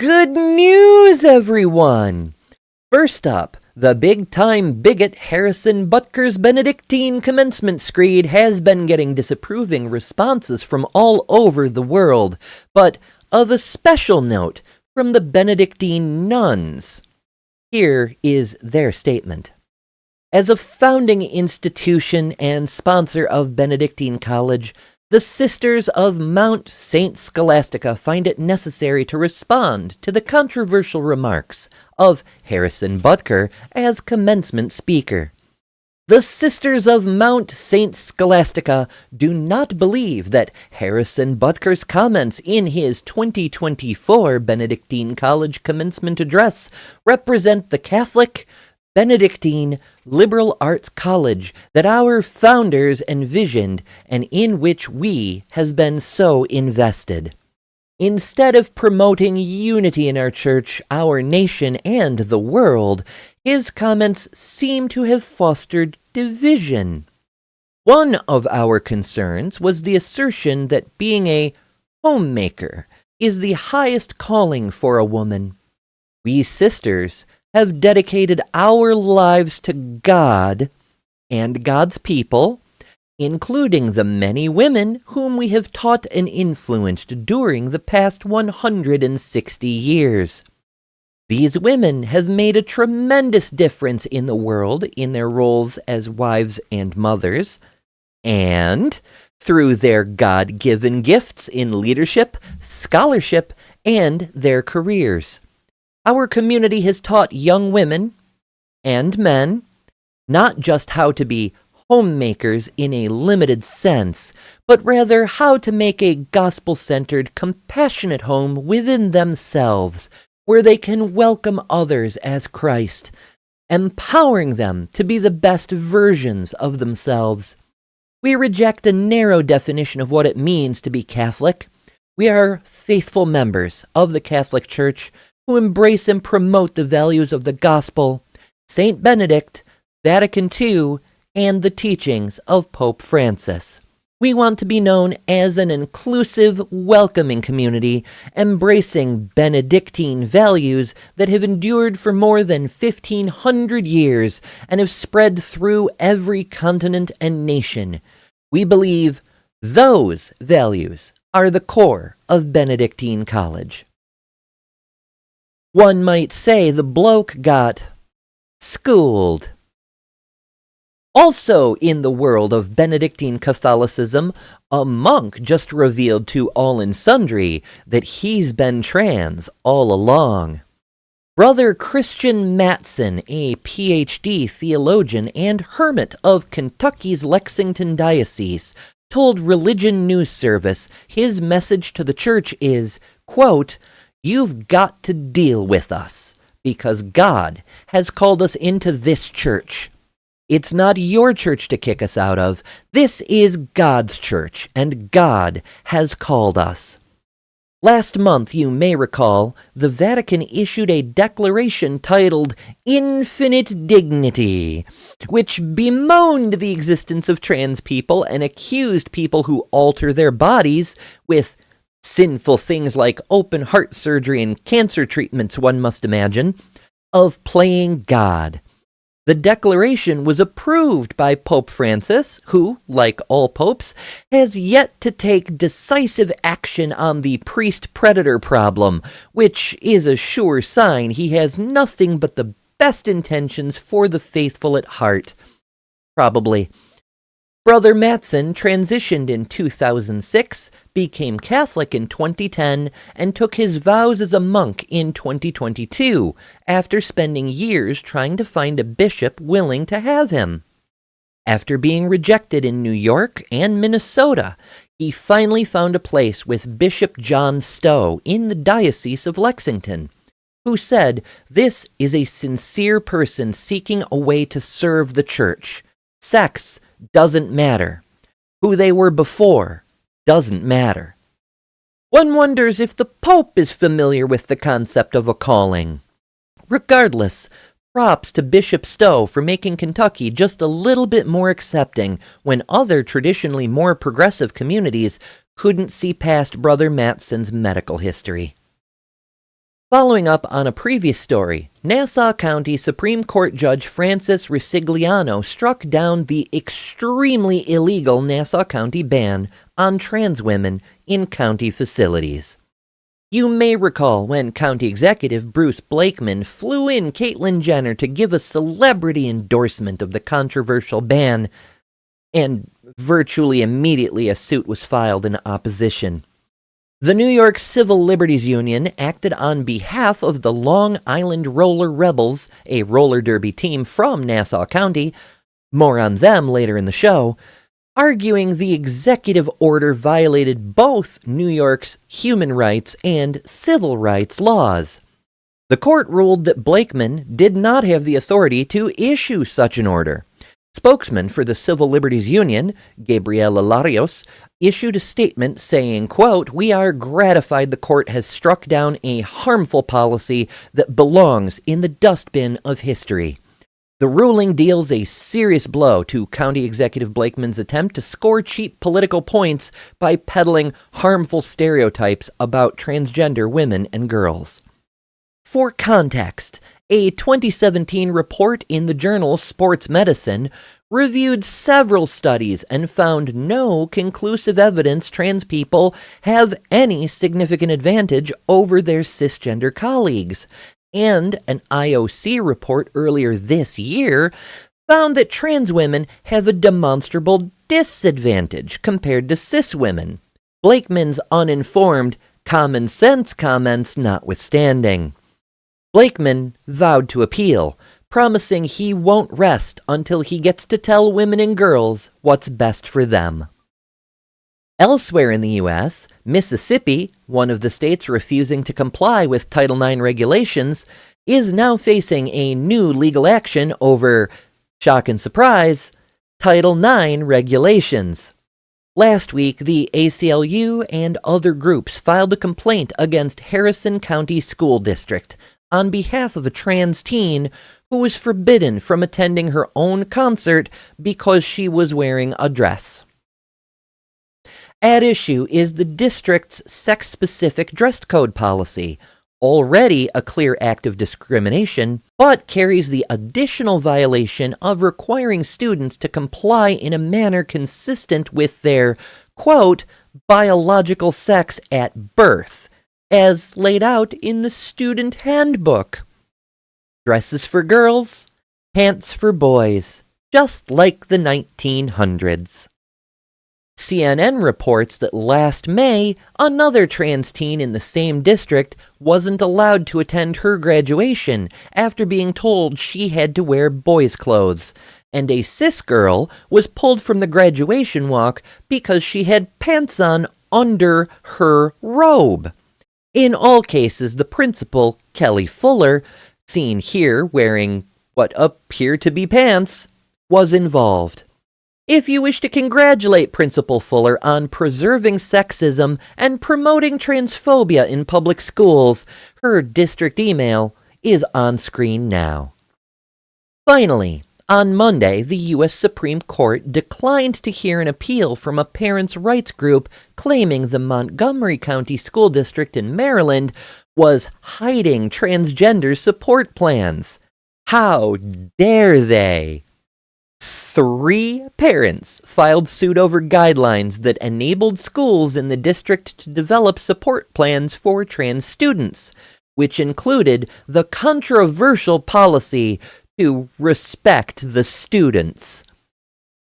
Good news, everyone! First up, the big-time bigot Harrison Butker's Benedictine commencement screed has been getting disapproving responses from all over the world, but of a special note from the Benedictine Nuns. Here is their statement. As a founding institution and sponsor of Benedictine College, the Sisters of Mount St. Scholastica find it necessary to respond to the controversial remarks of Harrison Butker as commencement speaker. The Sisters of Mount St. Scholastica do not believe that Harrison Butker's comments in his 2024 Benedictine College commencement address represent the Catholic, Benedictine liberal arts college that our founders envisioned and in which we have been so invested. Instead of promoting unity in our church, our nation, and the world, his comments seem to have fostered division. One of our concerns was the assertion that being a homemaker is the highest calling for a woman. We sisters have dedicated our lives to God and God's people, including the many women whom we have taught and influenced during the past 160 years. These women have made a tremendous difference in the world in their roles as wives and mothers, and through their God-given gifts in leadership, scholarship, and their careers. Our community has taught young women and men not just how to be homemakers in a limited sense, but rather how to make a gospel-centered, compassionate home within themselves, where they can welcome others as Christ, empowering them to be the best versions of themselves. We reject a narrow definition of what it means to be Catholic. We are faithful members of the Catholic Church who embrace and promote the values of the Gospel, Saint Benedict, Vatican II, and the teachings of Pope Francis. We want to be known as an inclusive, welcoming community, embracing Benedictine values that have endured for more than 1,500 years and have spread through every continent and nation. We believe those values are the core of Benedictine College. One might say the bloke got schooled. Also in the world of Benedictine Catholicism, a monk just revealed to all and sundry that he's been trans all along. Brother Christian Matson, a Ph.D. theologian and hermit of Kentucky's Lexington Diocese, told Religion News Service his message to the church is, quote, "You've got to deal with us, because God has called us into this church. It's not your church to kick us out of. This is God's church, and God has called us." Last month, you may recall, the Vatican issued a declaration titled Infinite Dignity, which bemoaned the existence of trans people and accused people who alter their bodies with sinful things like open heart surgery and cancer treatments, one must imagine, of playing God. The declaration was approved by Pope Francis, who, like all popes, has yet to take decisive action on the priest-predator problem, which is a sure sign he has nothing but the best intentions for the faithful at heart. Probably. Brother Matson transitioned in 2006, became Catholic in 2010, and took his vows as a monk in 2022, after spending years trying to find a bishop willing to have him. After being rejected in New York and Minnesota, he finally found a place with Bishop John Stowe in the Diocese of Lexington, who said, "This is a sincere person seeking a way to serve the church. Sex doesn't matter. Who they were before doesn't matter." One wonders if the Pope is familiar with the concept of a calling. Regardless, props to Bishop Stowe for making Kentucky just a little bit more accepting when other traditionally more progressive communities couldn't see past Brother Matson's medical history. Following up on a previous story, Nassau County Supreme Court Judge Francis Risigliano struck down the extremely illegal Nassau County ban on trans women in county facilities. You may recall when County Executive Bruce Blakeman flew in Caitlyn Jenner to give a celebrity endorsement of the controversial ban, and virtually immediately a suit was filed in opposition. The New York Civil Liberties Union acted on behalf of the Long Island Roller Rebels, a roller derby team from Nassau County, more on them later in the show, arguing the executive order violated both New York's human rights and civil rights laws. The court ruled that Blakeman did not have the authority to issue such an order. Spokesman for the Civil Liberties Union, Gabriela Larios, issued a statement saying, quote, "We are gratified the court has struck down a harmful policy that belongs in the dustbin of history. The ruling deals a serious blow to County Executive Blakeman's attempt to score cheap political points by peddling harmful stereotypes about transgender women and girls." For context, a 2017 report in the journal Sports Medicine reviewed several studies and found no conclusive evidence trans people have any significant advantage over their cisgender colleagues. And an IOC report earlier this year found that trans women have a demonstrable disadvantage compared to cis women. Blakeman's uninformed, common sense comments notwithstanding. Blakeman vowed to appeal, promising he won't rest until he gets to tell women and girls what's best for them. Elsewhere in the U.S., Mississippi, one of the states refusing to comply with Title IX regulations, is now facing a new legal action over, shock and surprise, Title IX regulations. Last week, the ACLU and other groups filed a complaint against Harrison County School District on behalf of a trans teen who was forbidden from attending her own concert because she was wearing a dress. At issue is the district's sex-specific dress code policy, already a clear act of discrimination, but carries the additional violation of requiring students to comply in a manner consistent with their, quote, biological sex at birth, as laid out in the student handbook. Dresses for girls, pants for boys, just like the 1900s. CNN reports that last May, another trans teen in the same district wasn't allowed to attend her graduation after being told she had to wear boys' clothes, and a cis girl was pulled from the graduation walk because she had pants on under her robe. In all cases, the principal, Kelly Fuller, seen here wearing what appear to be pants, was involved. If you wish to congratulate Principal Fuller on preserving sexism and promoting transphobia in public schools, her district email is on screen now. Finally, on Monday, the U.S. Supreme Court declined to hear an appeal from a parents' rights group claiming the Montgomery County School District in Maryland was hiding transgender support plans. How dare they? 3 parents filed suit over guidelines that enabled schools in the district to develop support plans for trans students, which included the controversial policy to respect the students.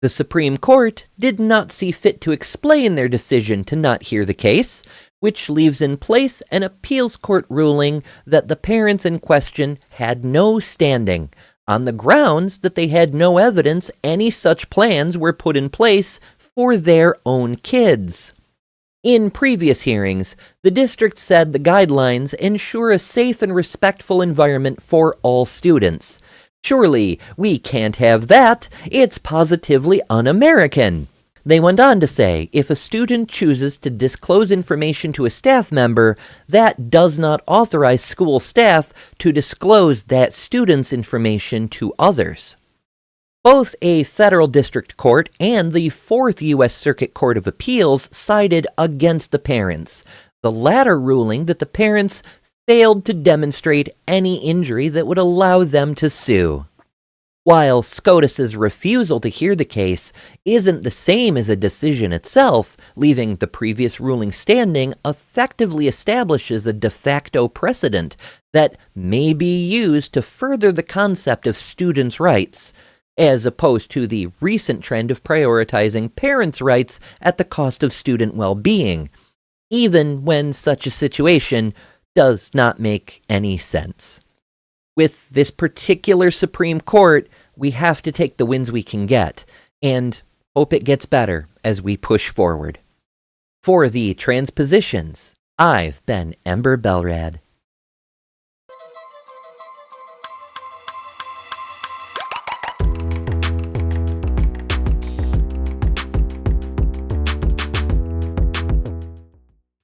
The Supreme Court did not see fit to explain their decision to not hear the case, which leaves in place an appeals court ruling that the parents in question had no standing, on the grounds that they had no evidence any such plans were put in place for their own kids. In previous hearings, the district said the guidelines ensure a safe and respectful environment for all students. Surely, we can't have that. It's positively un-American. They went on to say, if a student chooses to disclose information to a staff member, that does not authorize school staff to disclose that student's information to others. Both a federal district court and the 4th U.S. Circuit Court of Appeals sided against the parents, the latter ruling that the parents failed to demonstrate any injury that would allow them to sue. While SCOTUS's refusal to hear the case isn't the same as a decision itself, leaving the previous ruling standing effectively establishes a de facto precedent that may be used to further the concept of students' rights, as opposed to the recent trend of prioritizing parents' rights at the cost of student well-being, even when such a situation does not make any sense. With this particular Supreme Court, we have to take the wins we can get, and hope it gets better as we push forward. For the Transpositions, I've been Ember Belrad.